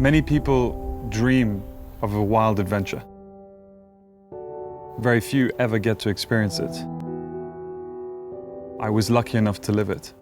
Many people dream of a wild adventure. Very few ever get to experience it. I was lucky enough to live it.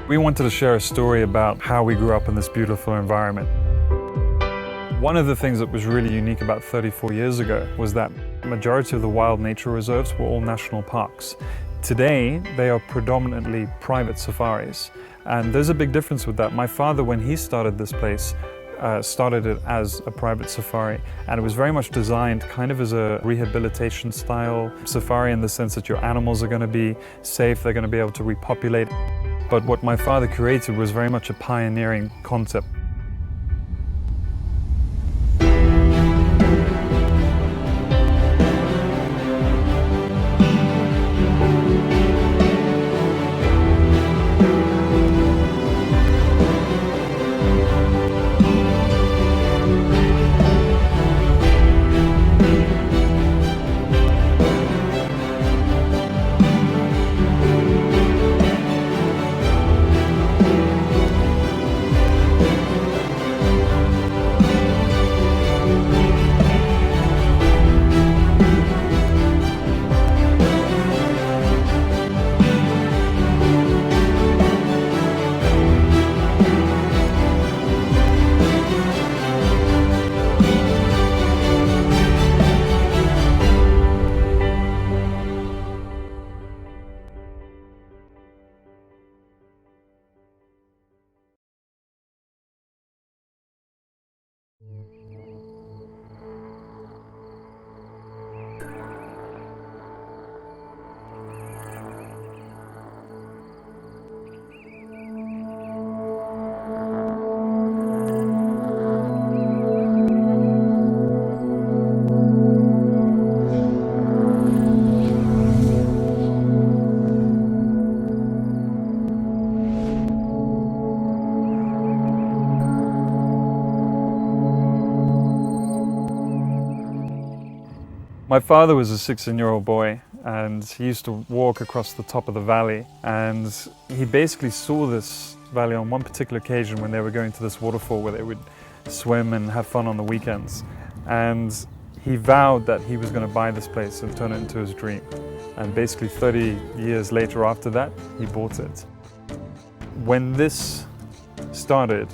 We wanted to share a story about how we grew up in this beautiful environment. One of the things that was really unique about 34 years ago was that the majority of the wild nature reserves were all national parks. Today, they are predominantly private safaris. And there's a big difference with that. My father, when he started this place, started it as a private safari, and it was very much designed kind of as a rehabilitation style safari, in the sense that your animals are going to be safe, they're going to be able to repopulate. But what my father created was very much a pioneering concept. My father was a 16-year-old boy, and he used to walk across the top of the valley, and he basically saw this valley on one particular occasion when they were going to this waterfall where they would swim and have fun on the weekends. And he vowed that he was going to buy this place and turn it into his dream. And basically 30 years later after that, he bought it. When this started,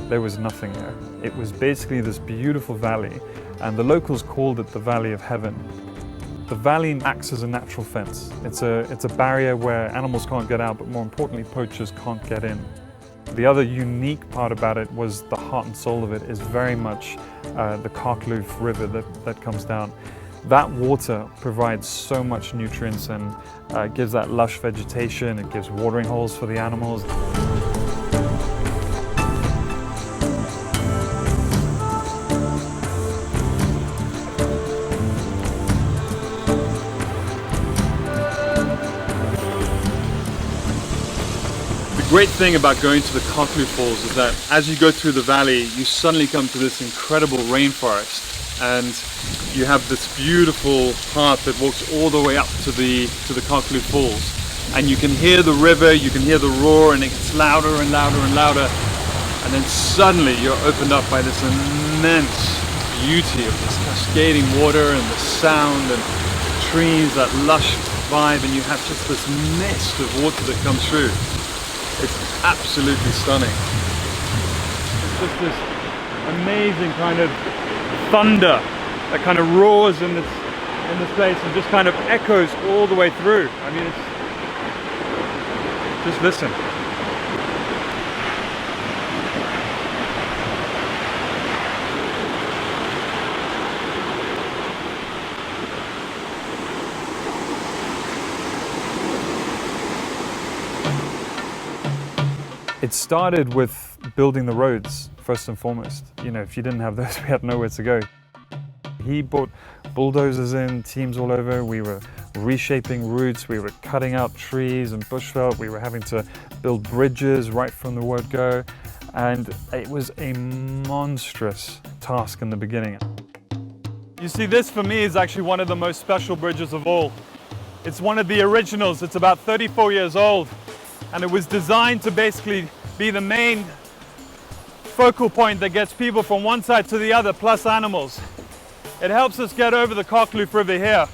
there was nothing there. It was basically this beautiful valley, and the locals called it the Valley of Heaven. The valley acts as a natural fence. It's a barrier where animals can't get out, but more importantly, poachers can't get in. The other unique part about it was the heart and soul of it is very much the Karkloof River that comes down. That water provides so much nutrients and gives that lush vegetation. It gives watering holes for the animals. The great thing about going to the Karkloof Falls is that as you go through the valley, you suddenly come to this incredible rainforest. and you have this beautiful path that walks all the way up to the Karkloo Falls, and you can hear the river, you can hear the roar, and it gets louder and louder and louder, and then suddenly you're opened up by this immense beauty of this cascading water and the sound and trees, that lush vibe, and you have just this mist of water that comes through. It's absolutely stunning. It's just this amazing kind of thunder that kind of roars in this place and just kind of echoes all the way through. I mean, it's just listen. It started with building the roads, first and foremost. You know, if you didn't have those, we had nowhere to go. He brought bulldozers in, teams all over. We were reshaping routes, we were cutting out trees and bushveld. We were having to build bridges right from the word go. And it was a monstrous task in the beginning. You see, this for me is actually one of the most special bridges of all. It's one of the originals. It's about 34 years old. And it was designed to basically be the main focal point that gets people from one side to the other, plus animals. It helps us get over the Karkloo River here.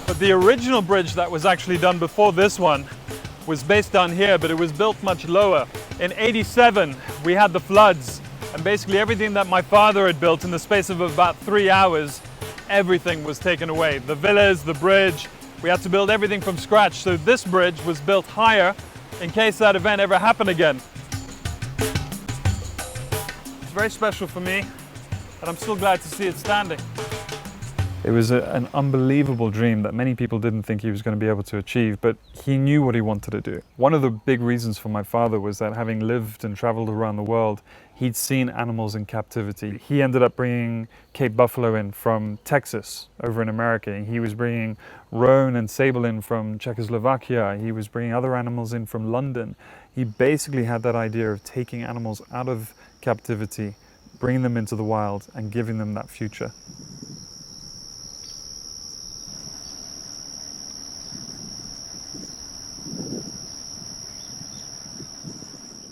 But the original bridge that was actually done before this one was based down here, but it was built much lower. In '87, we had the floods, and basically everything that my father had built in the space of about 3 hours, everything was taken away. The villas, the bridge. We had to build everything from scratch, so this bridge was built higher in case that event ever happened again. It's very special for me, and I'm still glad to see it standing. It was an unbelievable dream that many people didn't think he was going to be able to achieve, but he knew what he wanted to do. One of the big reasons for my father was that, having lived and traveled around the world, he'd seen animals in captivity. He ended up bringing Cape buffalo in from Texas over in America. He was bringing roan and sable in from Czechoslovakia. He was bringing other animals in from London. He basically had that idea of taking animals out of captivity, bringing them into the wild and giving them that future.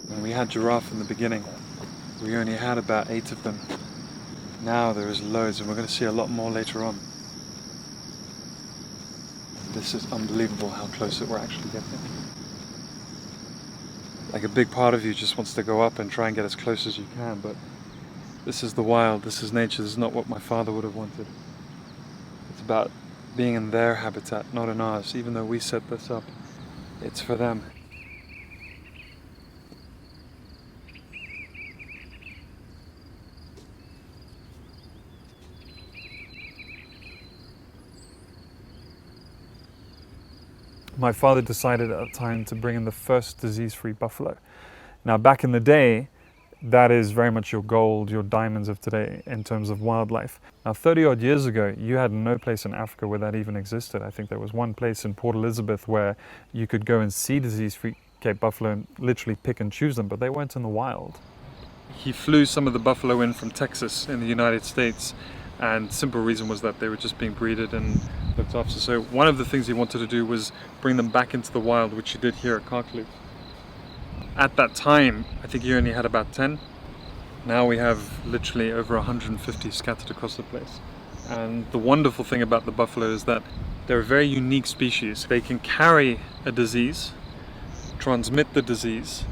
When we had giraffe in the beginning, we only had about 8 of them. Now there is loads, and we're going to see a lot more later on. This is unbelievable how close we're actually getting. Like, a big part of you just wants to go up and try and get as close as you can, but this is the wild, this is nature, this is not what my father would have wanted. It's about being in their habitat, not in ours. Even though we set this up, it's for them. My father decided at the time to bring in the first disease-free buffalo. Now, back in the day, that is very much your gold, your diamonds of today in terms of wildlife. Now, 30 odd years ago, you had no place in Africa where that even existed. I think there was one place in Port Elizabeth where you could go and see disease-free Cape buffalo and literally pick and choose them, but they weren't in the wild. He flew some of the buffalo in from Texas in the United States, and simple reason was that they were just being breeded and looked after. So one of the things he wanted to do was bring them back into the wild, which he did here at Karkloo. At that time, I think he only had about 10. Now we have literally over 150 scattered across the place. And the wonderful thing about the buffalo is that they're a very unique species. They can carry a disease, transmit the disease,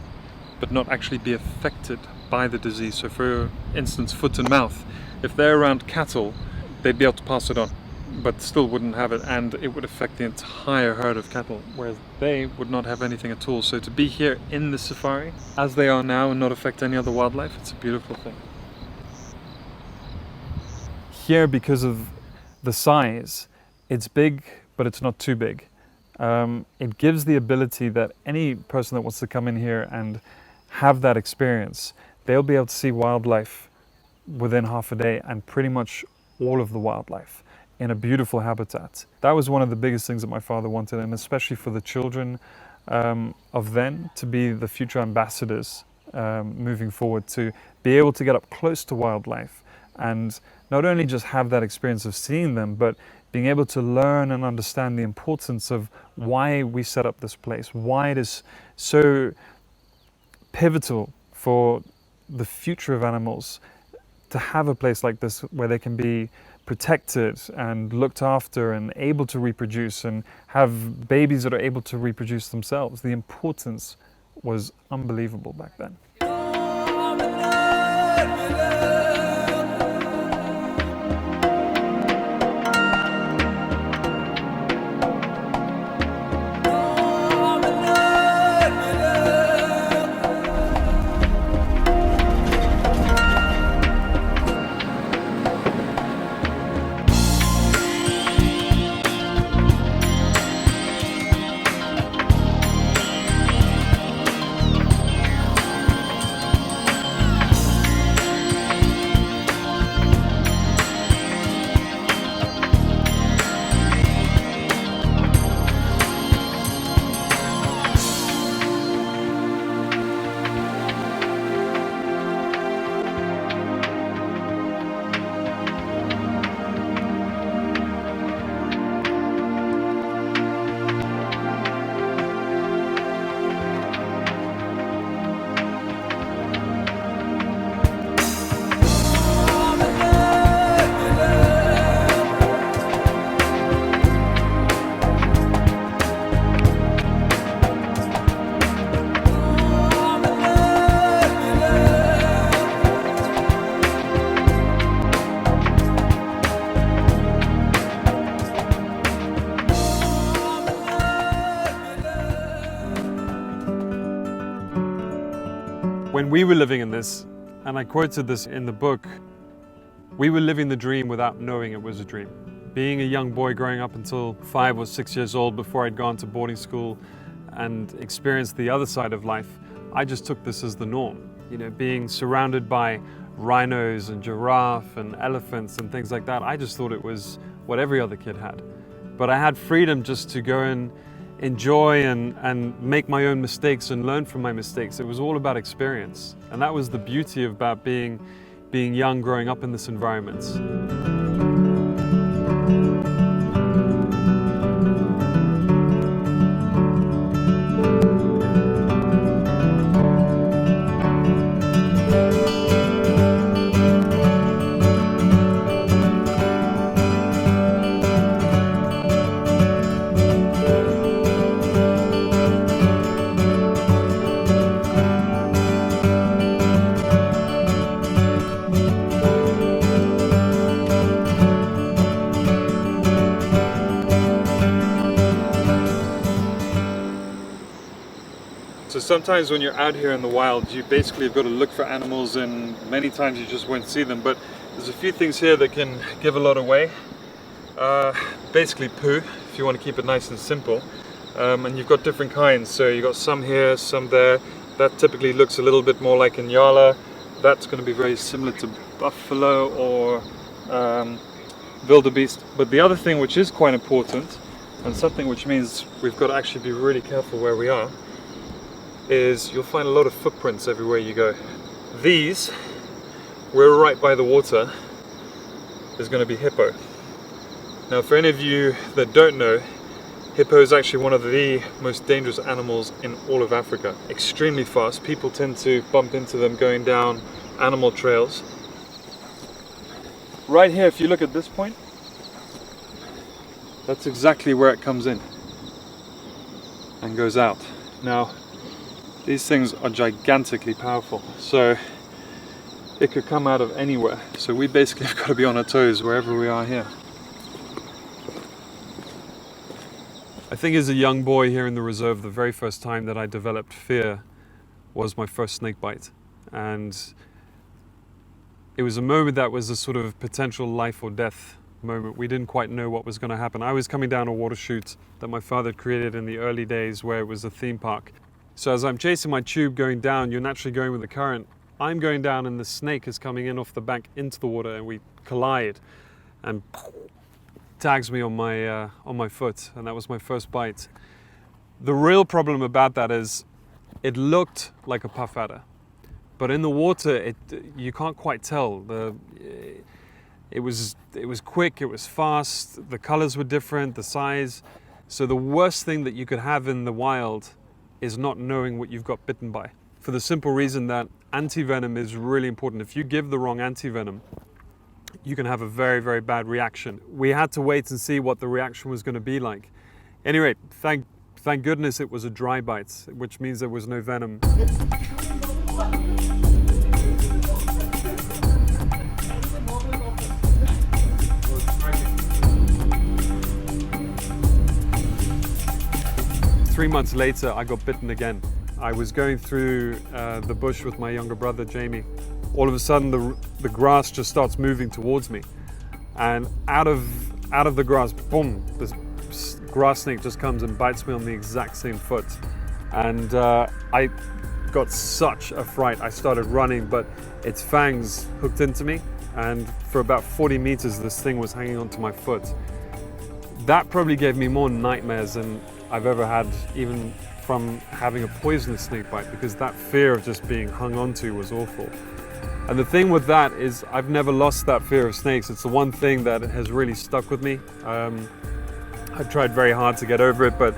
but not actually be affected by the disease. So for instance, foot and mouth, if they're around cattle, they'd be able to pass it on, but still wouldn't have it, and it would affect the entire herd of cattle, whereas they would not have anything at all. So to be here in the safari, as they are now, and not affect any other wildlife, it's a beautiful thing. Here, because of the size, it's big, but it's not too big. It gives the ability that any person that wants to come in here and have that experience, they'll be able to see wildlife within half a day, and pretty much all of the wildlife in a beautiful habitat. That was one of the biggest things that my father wanted, and especially for the children of then, to be the future ambassadors moving forward, to be able to get up close to wildlife and not only just have that experience of seeing them, but being able to learn and understand the importance of why we set up this place, why it is so pivotal for the future of animals to have a place like this where they can be protected and looked after and able to reproduce and have babies that are able to reproduce themselves. The importance was unbelievable back then. When we were living in this, and I quoted this in the book, we were living the dream without knowing it was a dream. Being a young boy growing up until 5 or 6 years old before I'd gone to boarding school and experienced the other side of life, I just took this as the norm. You know, being surrounded by rhinos and giraffe and elephants and things like that, I just thought it was what every other kid had. But I had freedom just to go and enjoy and make my own mistakes and learn from my mistakes. It was all about experience. And that was the beauty about being young, growing up in this environment. So sometimes when you're out here in the wild, you basically have got to look for animals, and many times you just won't see them. But there's a few things here that can give a lot away. Basically poo, if you want to keep it nice and simple. And you've got different kinds. So you've got some here, some there. That typically looks a little bit more like Inyala. That's going to be very similar to buffalo or wildebeest. But the other thing which is quite important, and something which means we've got to actually be really careful where we are, is you'll find a lot of footprints everywhere you go. These, we're right by the water, is going to be hippo. Now for any of you that don't know, hippo is actually one of the most dangerous animals in all of Africa. Extremely fast. People tend to bump into them going down animal trails. Right here, if you look at this point, that's exactly where it comes in and goes out. Now, these things are gigantically powerful, so it could come out of anywhere. So we basically have got to be on our toes wherever we are here. I think as a young boy here in the reserve, the very first time that I developed fear was my first snake bite. And it was a moment that was a sort of potential life or death moment. We didn't quite know what was going to happen. I was coming down a water chute that my father had created in the early days where it was a theme park. So as I'm chasing my tube going down, you're naturally going with the current. I'm going down and the snake is coming in off the bank into the water, and we collide and tags me on my foot, and that was my first bite. The real problem about that is it looked like a puff adder. But in the water, you can't quite tell. It was quick, it was fast, the colors were different, the size. So the worst thing that you could have in the wild is not knowing what you've got bitten by. For the simple reason that antivenom is really important. If you give the wrong antivenom, you can have a very, very bad reaction. We had to wait and see what the reaction was going to be like. Anyway, thank goodness it was a dry bite, which means there was no venom. 3 months later, I got bitten again. I was going through the bush with my younger brother, Jamie. All of a sudden, the grass just starts moving towards me. And out of the grass, boom, this grass snake just comes and bites me on the exact same foot. And I got such a fright. I started running, but its fangs hooked into me. And for about 40 meters, this thing was hanging onto my foot. That probably gave me more nightmares than I've ever had, even from having a poisonous snake bite, because that fear of just being hung onto was awful. And the thing with that is I've never lost that fear of snakes. It's the one thing that has really stuck with me. I've tried very hard to get over it, but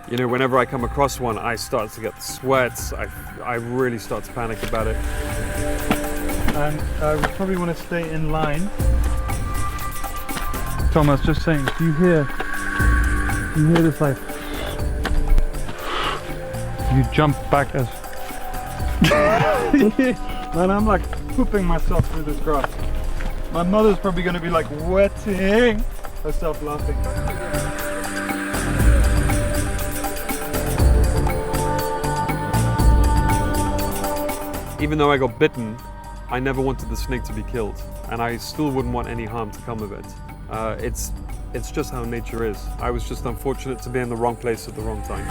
you know, whenever I come across one, I start to get sweats. I really start to panic about it. And we probably want to stay in line. Thomas, just saying, do you hear this, like, you jump back as man, I'm like pooping myself through this grass. My mother's probably going to be like wetting herself laughing. Even though I got bitten, I never wanted the snake to be killed, and I still wouldn't want any harm to come of it. It's just how nature is. I was just unfortunate to be in the wrong place at the wrong time.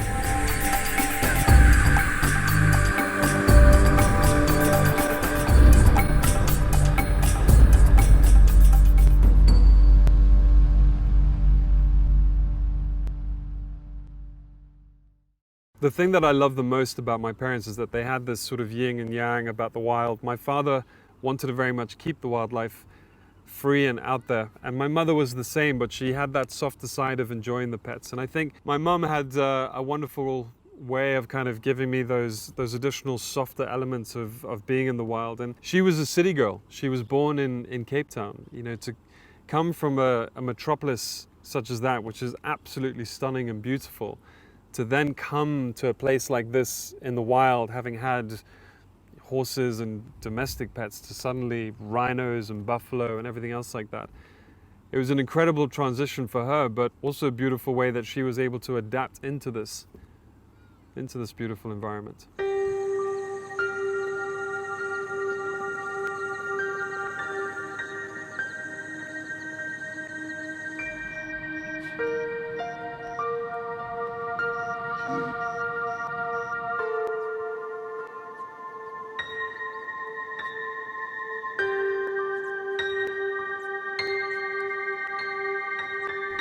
The thing that I love the most about my parents is that they had this sort of yin and yang about the wild. My father wanted to very much keep the wildlife free and out there, and my mother was the same, but she had that softer side of enjoying the pets. And I think my mum had a wonderful way of kind of giving me those additional softer elements of being in the wild. And she was a city girl. She was born in Cape Town. You know, to come from a metropolis such as that, which is absolutely stunning and beautiful, to then come to a place like this in the wild, having had horses and domestic pets, to suddenly rhinos and buffalo and everything else like that. It was an incredible transition for her, but also a beautiful way that she was able to adapt into this beautiful environment.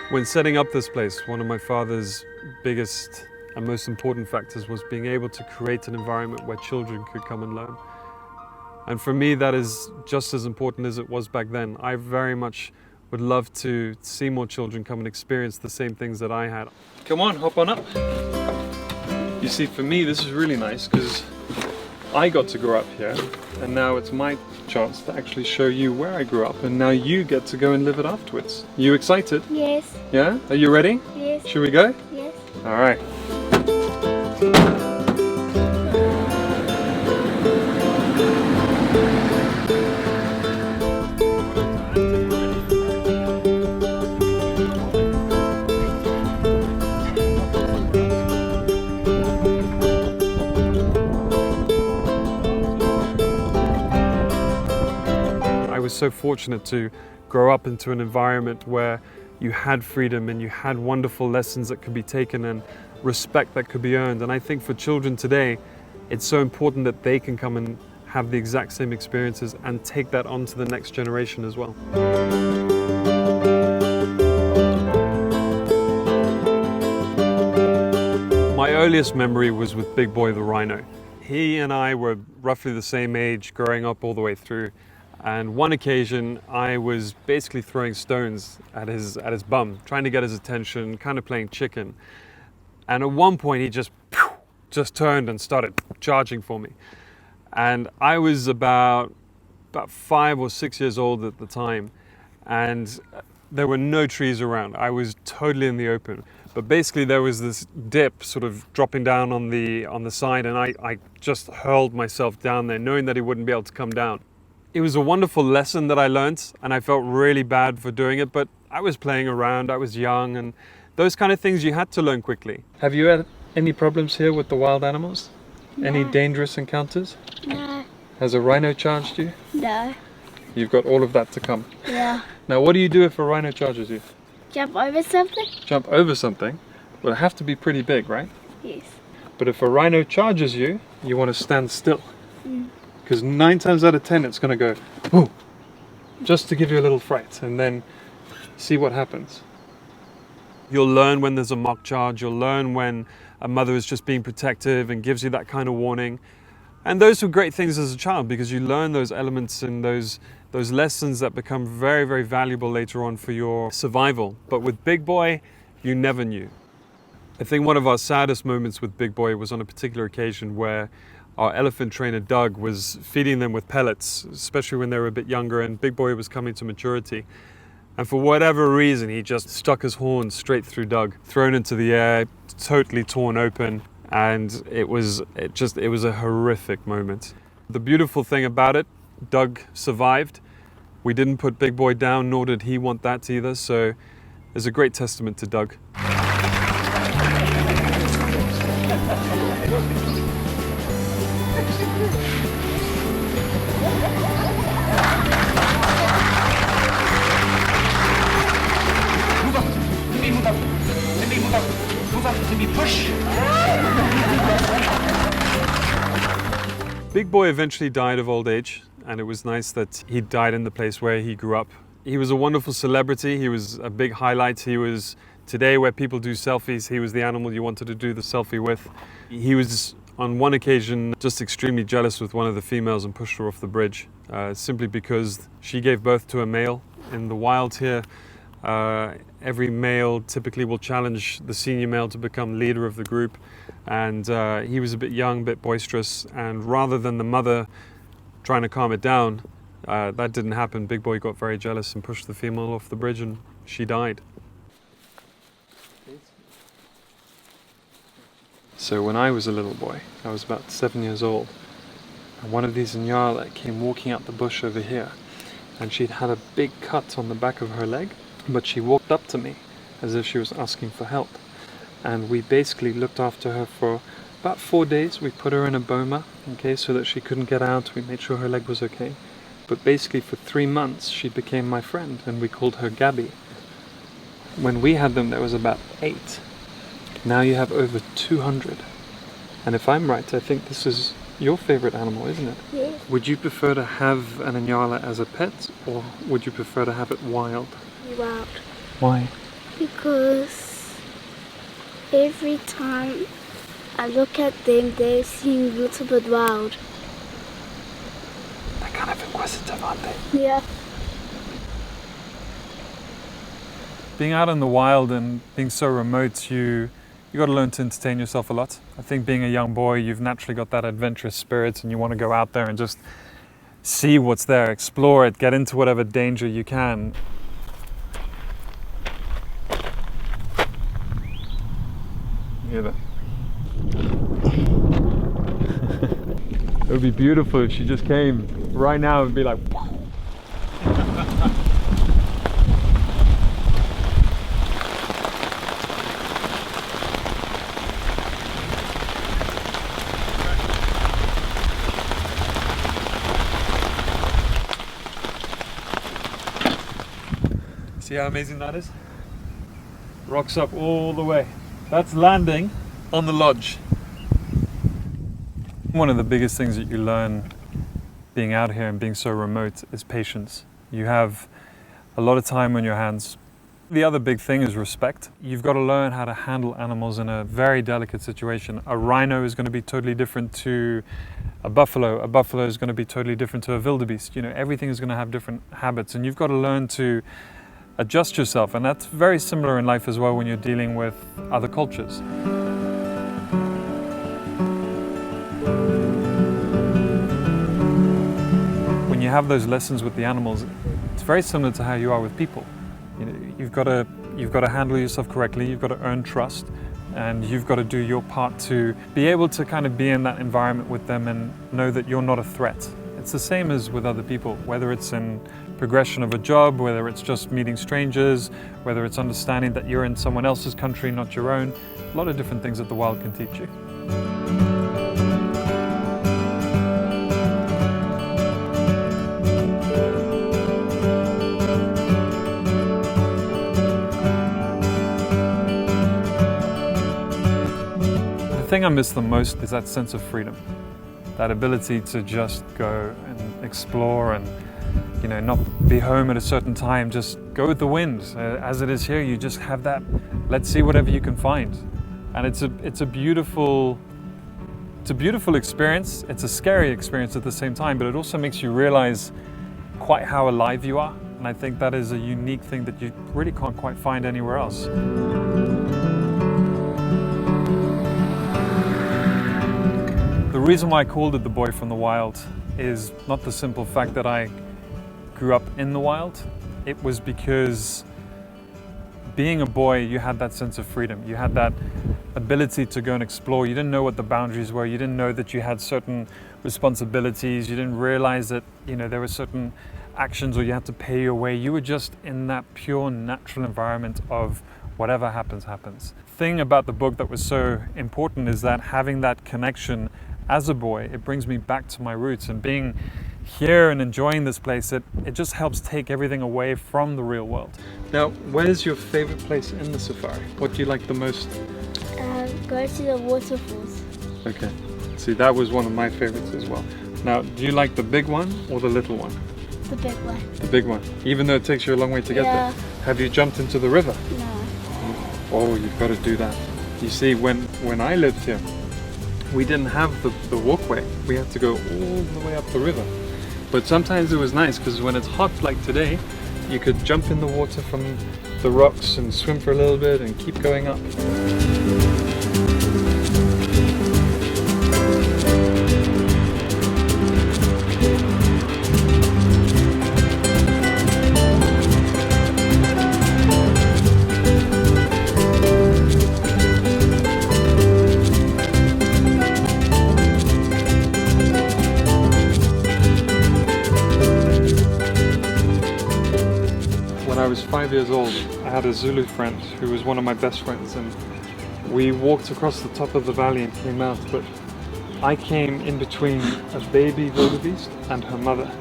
When setting up this place, one of my father's biggest and most important factors was being able to create an environment where children could come and learn. And for me, that is just as important as it was back then. I very much would love to see more children come and experience the same things that I had. Come on, hop on up. You see, for me, this is really nice because I got to grow up here, and now it's my chance to actually show you where I grew up, and now you get to go and live it afterwards. You excited? Yes. Yeah? Are you ready? Yes. Should we go? Yes. All right. I was so fortunate to grow up into an environment where you had freedom and you had wonderful lessons that could be taken and respect that could be earned. And I think for children today, it's so important that they can come and have the exact same experiences and take that on to the next generation as well. My earliest memory was with Big Boy the rhino. He and I were roughly the same age growing up all the way through. And one occasion I was basically throwing stones at his bum, trying to get his attention, kind of playing chicken. And at one point he just turned and started charging for me. And I was about 5 or 6 years old at the time, and there were no trees around. I was totally in the open. But basically there was this dip sort of dropping down on the side, and I just hurled myself down there knowing that he wouldn't be able to come down. It was a wonderful lesson that I learned, and I felt really bad for doing it, but I was playing around, I was young, and those kind of things you had to learn quickly. Have you had any problems here with the wild animals? No. Any dangerous encounters? No. Has a rhino charged you? No. You've got all of that to come. Yeah. Now what do you do if a rhino charges you? Jump over something? Jump over something? Well, it'll have to be pretty big, right? Yes. But if a rhino charges you, you want to stand still. Because 9 times out of 10 it's going to go, whoo, just to give you a little fright, and then see what happens. You'll learn when there's a mock charge, you'll learn when a mother is just being protective and gives you that kind of warning. And those were great things as a child, because you learn those elements and those lessons that become very, very valuable later on for your survival. But with Big Boy, you never knew. I think one of our saddest moments with Big Boy was on a particular occasion where our elephant trainer Doug was feeding them with pellets, especially when they were a bit younger, and Big Boy was coming to maturity. And for whatever reason, he just stuck his horn straight through Doug, thrown into the air, totally torn open, and it was a horrific moment. The beautiful thing about it, Doug survived. We didn't put Big Boy down, nor did he want that either, so it's a great testament to Doug. Big Boy eventually died of old age, and it was nice that he died in the place where he grew up. He was a wonderful celebrity, he was a big highlight, he was today where people do selfies, he was the animal you wanted to do the selfie with. He was on one occasion just extremely jealous with one of the females and pushed her off the bridge, simply because she gave birth to a male. In the wild here, every male typically will challenge the senior male to become leader of the group, and he was a bit young, a bit boisterous, and rather than the mother trying to calm it down, that didn't happen. Big Boy got very jealous and pushed the female off the bridge, and she died. So when I was a little boy, I was about 7 years old, and one of these Inyala came walking out the bush over here, and she'd had a big cut on the back of her leg, but she walked up to me as if she was asking for help. And we basically looked after her for about 4 days. We put her in a boma, okay, so that she couldn't get out. We made sure her leg was okay. But basically for 3 months, she became my friend, and we called her Gabby. When we had them, there was about 8. Now you have over 200. And if I'm right, I think this is your favorite animal, isn't it? Yes. Would you prefer to have an Inyala as a pet, or would you prefer to have it wild? Wild. Why? Because every time I look at them, they seem a little bit wild. They're kind of inquisitive, aren't they? Yeah. Being out in the wild and being so remote, you got to learn to entertain yourself a lot. I think being a young boy, you've naturally got that adventurous spirit, and you want to go out there and just see what's there, explore it, get into whatever danger you can. Hear that? It would be beautiful if she just came right now. It would be like see how amazing that is? Rocks up all the way. That's landing on the lodge. One of the biggest things that you learn being out here and being so remote is patience. You have a lot of time on your hands. The other big thing is respect. You've got to learn how to handle animals in a very delicate situation. A rhino is going to be totally different to a buffalo. A buffalo is going to be totally different to a wildebeest. You know, everything is going to have different habits, and you've got to learn to adjust yourself. And that's very similar in life as well when you're dealing with other cultures. When you have those lessons with the animals, it's very similar to how you are with people. You know, you've got to handle yourself correctly, you've got to earn trust, and you've got to do your part to be able to kind of be in that environment with them and know that you're not a threat. It's the same as with other people, whether it's in progression of a job, whether it's just meeting strangers, whether it's understanding that you're in someone else's country, not your own. A lot of different things that the wild can teach you. The thing I miss the most is that sense of freedom, that ability to just go and explore and, you know, not be home at a certain time, just go with the wind. As it is here, you just have that, let's see whatever you can find. And it's a beautiful experience. It's a scary experience at the same time, but it also makes you realize quite how alive you are. And I think that is a unique thing that you really can't quite find anywhere else. The reason why I called it The Boy from the Wild is not the simple fact that I grew up in the wild. It was because being a boy, you had that sense of freedom. You had that ability to go and explore. You didn't know what the boundaries were. You didn't know that you had certain responsibilities. You didn't realize that, you know, there were certain actions or you had to pay your way. You were just in that pure natural environment of whatever happens, happens. The thing about the book that was so important is that having that connection as a boy, it brings me back to my roots, and being here and enjoying this place, it just helps take everything away from the real world. Now, where's your favorite place in the safari? What do you like the most? Go to the waterfalls. Okay, see, that was one of my favorites as well. Now, do you like the big one or the little one? The big one. The big one, even though it takes you a long way to get Yeah. there. Have you jumped into the river? No. Oh, you've got to do that. You see, when I lived here, we didn't have the walkway. We had to go all the way up the river. But sometimes it was nice because when it's hot like today, you could jump in the water from the rocks and swim for a little bit and keep going up. When I was 5 years old, I had a Zulu friend who was one of my best friends, and we walked across the top of the valley and came out, but I came in between a baby wildebeest and her mother.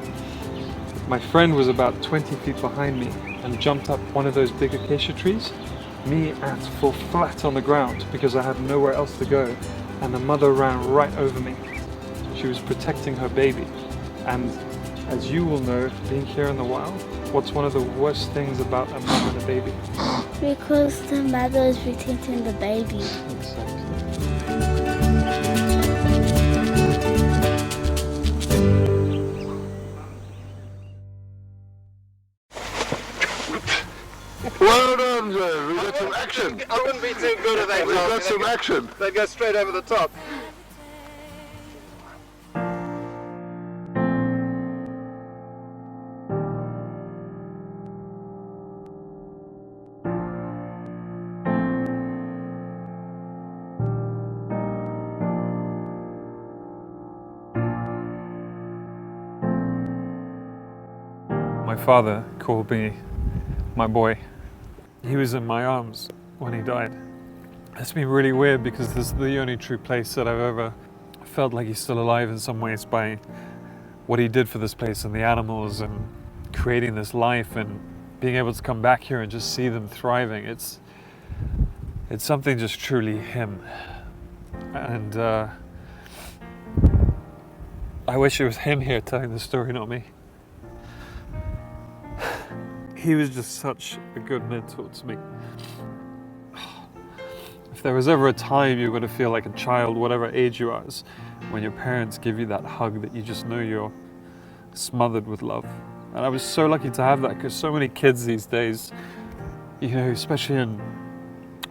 My friend was about 20 feet behind me and jumped up one of those big acacia trees. Me at full flat on the ground because I had nowhere else to go, and the mother ran right over me. She was protecting her baby, and as you will know, being here in the wild, what's one of the worst things about a mom and a baby? Because the mother is protecting the baby. Exactly. Well done, Joe. We got some action. I wouldn't be too good at that. We got some action. They'd go straight over the top. My father called me my boy. He was in my arms when he died. It's been really weird because this is the only true place that I've ever felt like he's still alive in some ways by what he did for this place and the animals and creating this life and being able to come back here and just see them thriving. It's something just truly him. And I wish it was him here telling the story, not me. he was just such a good mentor to me. If there was ever a time you're going to feel like a child, whatever age you are, is when your parents give you that hug that you just know you're smothered with love. And I was so lucky to have that, because so many kids these days, you know, especially in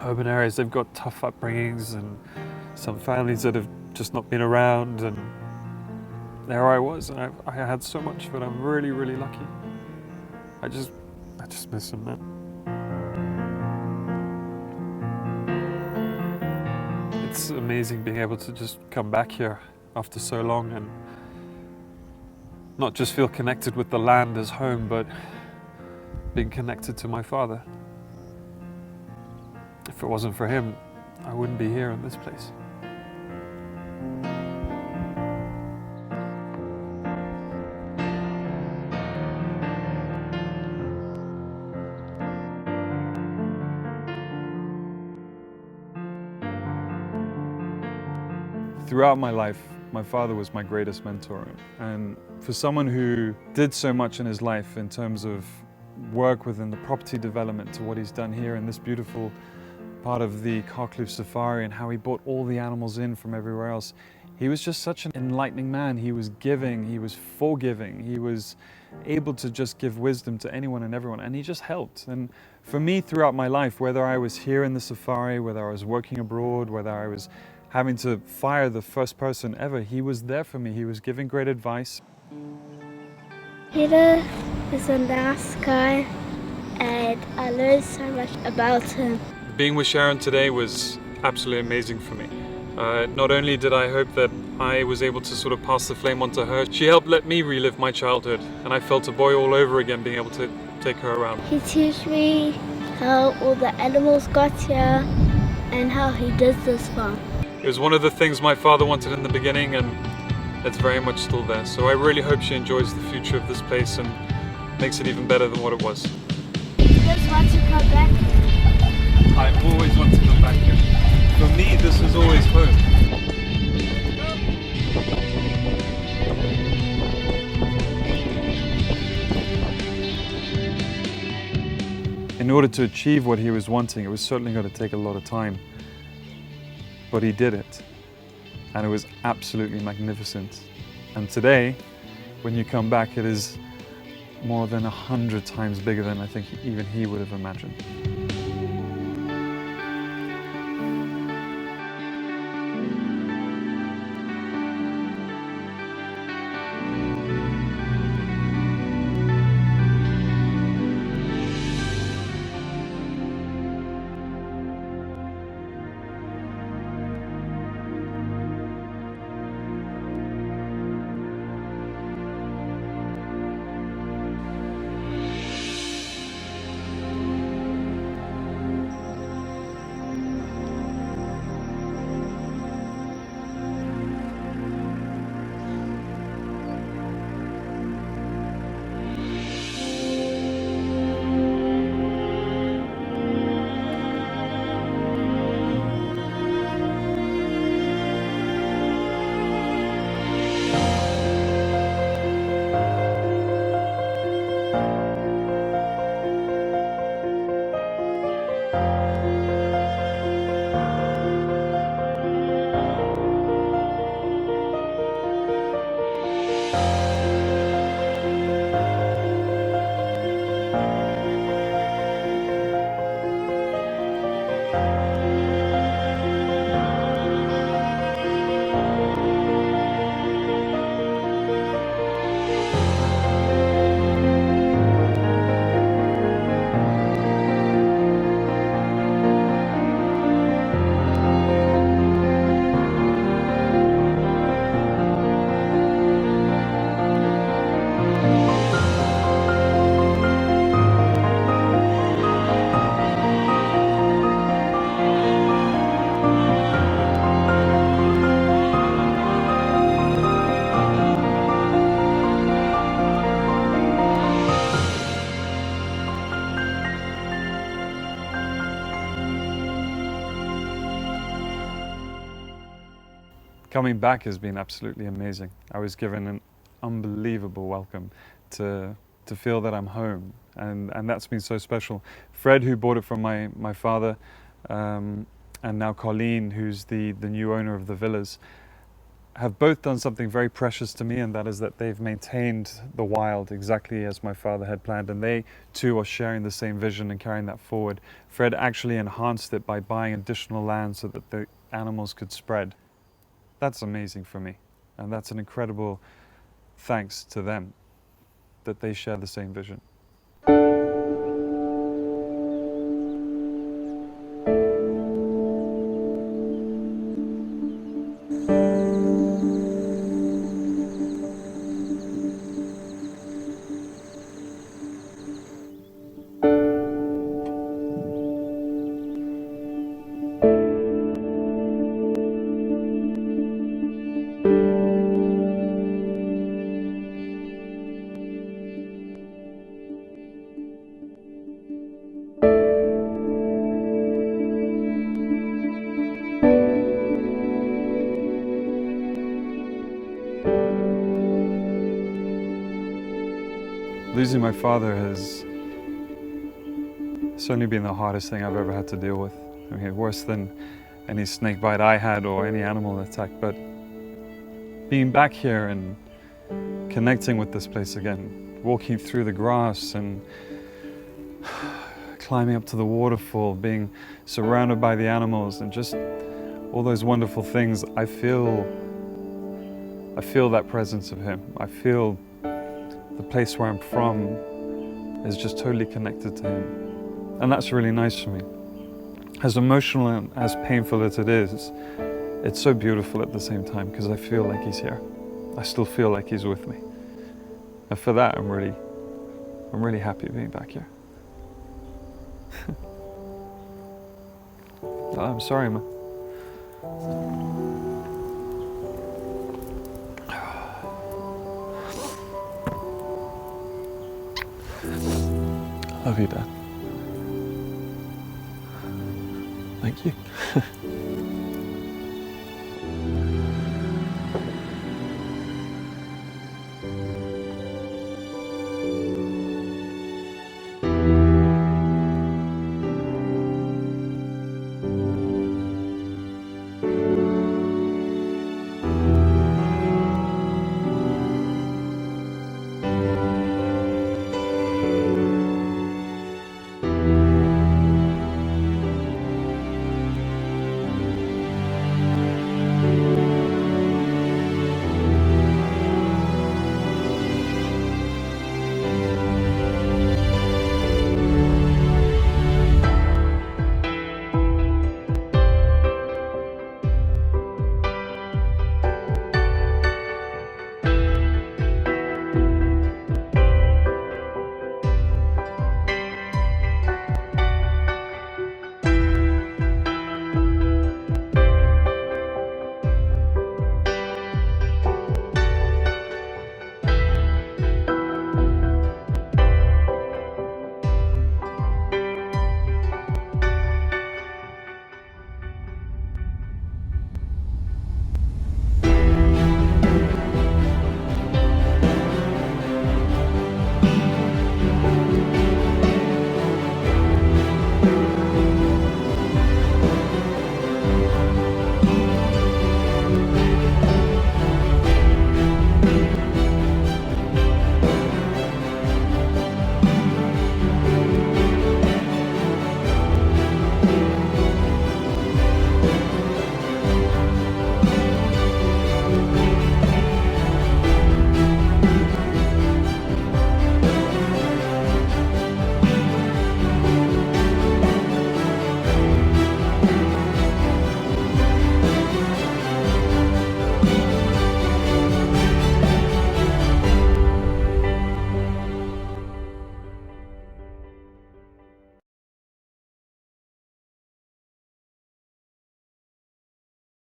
urban areas, they've got tough upbringings and some families that have just not been around, and there I was, and I had so much of it. I'm really, really lucky. I just miss him, man. It's amazing being able to just come back here after so long and not just feel connected with the land as home, but being connected to my father. If it wasn't for him, I wouldn't be here in this place. Throughout my life, my father was my greatest mentor. And for someone who did so much in his life in terms of work within the property development to what he's done here in this beautiful part of the Kloof Safari, and how he brought all the animals in from everywhere else, he was just such an enlightening man. He was giving, he was forgiving, he was able to just give wisdom to anyone and everyone, and he just helped. And for me, throughout my life, whether I was here in the safari, whether I was working abroad, whether I was having to fire the first person ever, he was there for me. He was giving great advice. Peter is a nice guy, and I learned so much about him. Being with Sharon today was absolutely amazing for me. Not only did I hope that I was able to sort of pass the flame on to her, she helped let me relive my childhood, and I felt a boy all over again being able to take her around. He teaches me how all the animals got here and how he does this farm. It was one of the things my father wanted in the beginning, and it's very much still there. So I really hope she enjoys the future of this place and makes it even better than what it was. Do you guys want to come back? I always want to come back here. For me, this is always home. In order to achieve what he was wanting, it was certainly going to take a lot of time. But he did it, and it was absolutely magnificent. And today, when you come back, it is more than 100 times bigger than I think even he would have imagined. Coming back has been absolutely amazing. I was given an unbelievable welcome to feel that I'm home and that's been so special. Fred, who bought it from my father, and now Colleen, who's the new owner of the villas, have both done something very precious to me, and that is that they've maintained the wild exactly as my father had planned, and they too are sharing the same vision and carrying that forward. Fred actually enhanced it by buying additional land so that the animals could spread. That's amazing for me, and that's an incredible thanks to them that they share the same vision. Losing my father has certainly been the hardest thing I've ever had to deal with. I mean, worse than any snake bite I had or any animal attack, but being back here and connecting with this place again, walking through the grass and climbing up to the waterfall, being surrounded by the animals and just all those wonderful things, I feel that presence of him. I feel the place where I'm from is just totally connected to him. And that's really nice for me. As emotional and as painful as it is, it's so beautiful at the same time because I feel like he's here. I still feel like he's with me. And for that, I'm really happy being back here. Oh, I'm sorry, man. Love you, Dad. Thank you.